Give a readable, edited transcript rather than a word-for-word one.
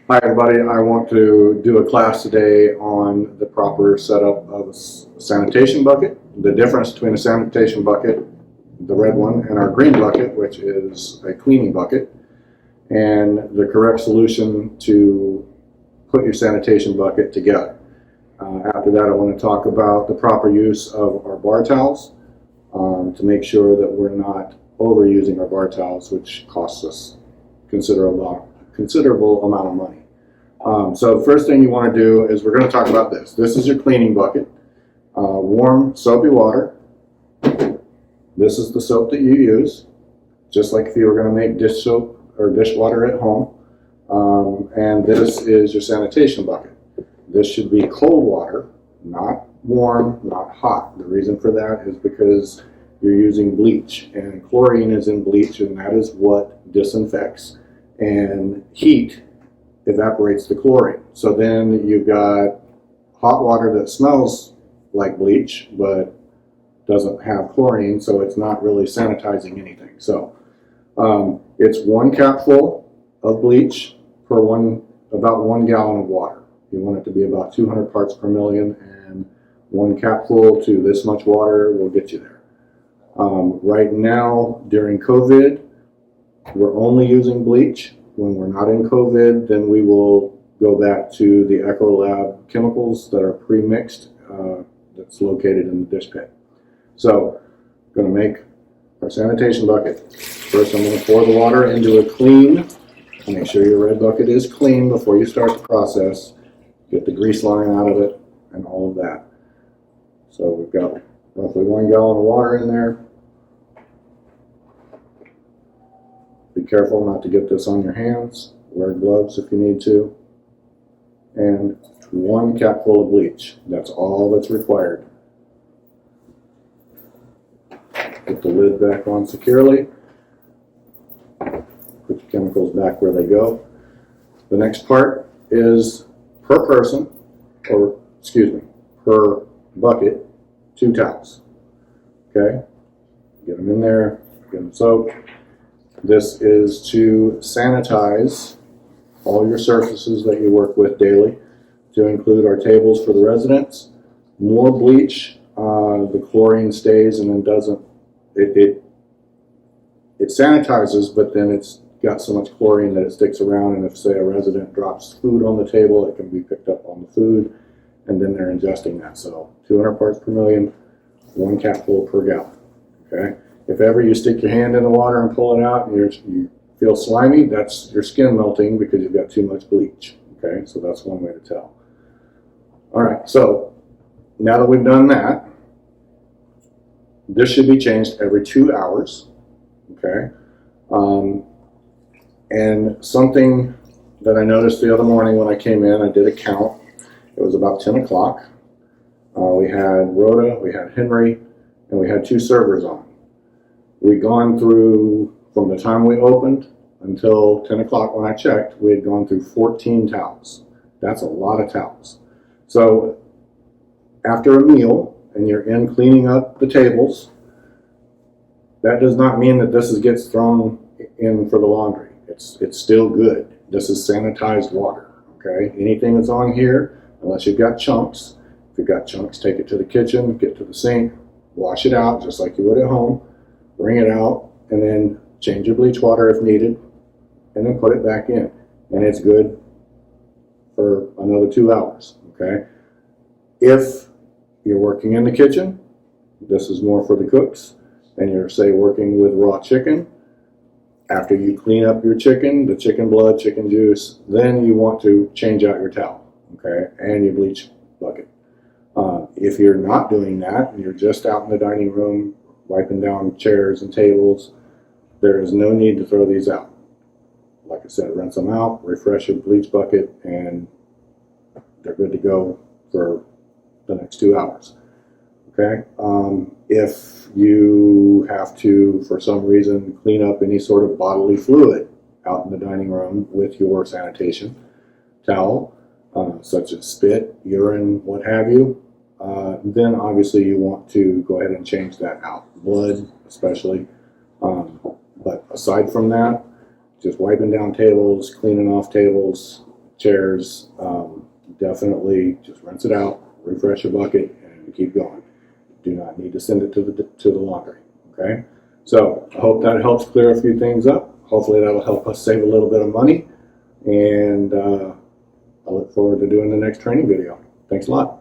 Hi everybody, I want to do a class today on the proper setup of a sanitation bucket, the difference between a sanitation bucket, the red one, and our green bucket, which is a cleaning bucket, and the correct solution to put your sanitation bucket together. After that, I want to talk about the proper use of our bar towels to make sure that we're not overusing our bar towels, which costs us considerable amount of money. So the first thing you want to do is we're going to talk about this. This is your cleaning bucket. Warm soapy water. This is the soap that you use, just like if you were going to make dish soap or dishwater at home. And this is your sanitation bucket. This should be cold water, not warm, not hot. The reason for that is because you're using bleach, and chlorine is in bleach, and that is what disinfects. And heat evaporates the chlorine. So then you've got hot water that smells like bleach, but doesn't have chlorine, so it's not really sanitizing anything. So it's 1 capful of bleach per about 1 gallon of water. You want it to be about 200 parts per million, and 1 capful to this much water will get you there. Right now, during COVID, we're only using bleach. When we're not in COVID, then we will go back to the Ecolab chemicals that are pre-mixed, that's located in the dish pit. So, I'm going to make our sanitation bucket. First, I'm going to pour the water into a clean. Make sure your red bucket is clean before you start the process. Get the grease line out of it and all of that. So we've got roughly 1 gallon of water in there. Be careful not to get this on your hands. Wear gloves if you need to. And 1 capful of bleach. That's all that's required. Put the lid back on securely. Put your chemicals back where they go. The next part is per person, or excuse me, per bucket, 2 towels. Okay? Get them in there, get them soaked. This is to sanitize all your surfaces that you work with daily, to include our tables for the residents. More bleach, the chlorine stays and then doesn't, it sanitizes, but then it's got so much chlorine that it sticks around, and if, say, a resident drops food on the table, it can be picked up on the food, and then they're ingesting that. So 200 parts per million, 1 capful per gallon. Okay? If ever you stick your hand in the water and pull it out and you feel slimy, that's your skin melting because you've got too much bleach. Okay, so that's one way to tell. All right, so now that we've done that, this should be changed every 2 hours. Okay, and something that I noticed the other morning when I came in, I did a count. It was about 10 o'clock. We had Rhoda, we had Henry, and we had 2 servers on. We'd gone through, from the time we opened until 10 o'clock when I checked, we had gone through 14 towels. That's a lot of towels. So after a meal and you're in cleaning up the tables, that does not mean that this gets thrown in for the laundry. It's still good. This is sanitized water. Okay? Anything that's on here, unless you've got chunks, if you've got chunks, take it to the kitchen, get to the sink, wash it out just like you would at home. Bring it out, and then change your bleach water if needed, and then put it back in. And it's good for another 2 hours, okay? If you're working in the kitchen, this is more for the cooks, and you're, say, working with raw chicken, after you clean up your chicken, the chicken blood, chicken juice, then you want to change out your towel, okay, and your bleach bucket. If you're not doing that, and you're just out in the dining room, wiping down chairs and tables, there is no need to throw these out. Like I said, rinse them out, refresh your bleach bucket, and they're good to go for the next 2 hours. Okay? If you have to, for some reason, clean up any sort of bodily fluid out in the dining room with your sanitation towel, such as spit, urine, what have you, then obviously you want to go ahead and change that out. Blood, especially. But aside from that, just wiping down tables, cleaning off tables, chairs, definitely just rinse it out, refresh your bucket, and keep going. Do not need to send it to the laundry. Okay, so I hope that helps clear a few things up. Hopefully that'll help us save a little bit of money, and I look forward to doing the next training video. Thanks a lot.